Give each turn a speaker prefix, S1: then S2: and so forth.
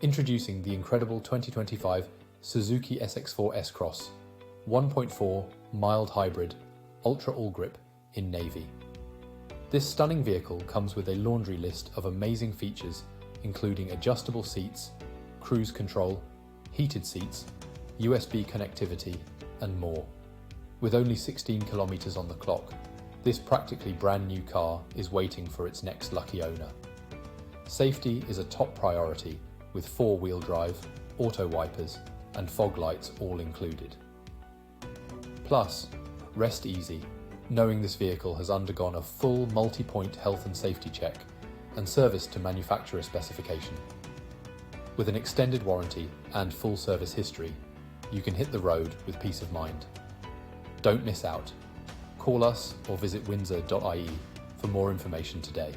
S1: Introducing the incredible 2025 Suzuki SX4 S-Cross, 1.4 mild hybrid, ultra all-grip in navy. This stunning vehicle comes with a laundry list of amazing features, including adjustable seats, cruise control, heated seats, USB connectivity, and more. With only 16 kilometers on the clock, this practically brand new car is waiting for its next lucky owner. Safety is a top priority, with four-wheel drive, auto wipers, and fog lights all included. Plus, rest easy, knowing this vehicle has undergone a full multi-point health and safety check and serviced to manufacturer specification. With an extended warranty and full service history, you can hit the road with peace of mind. Don't miss out. Call us or visit windsor.ie for more information today.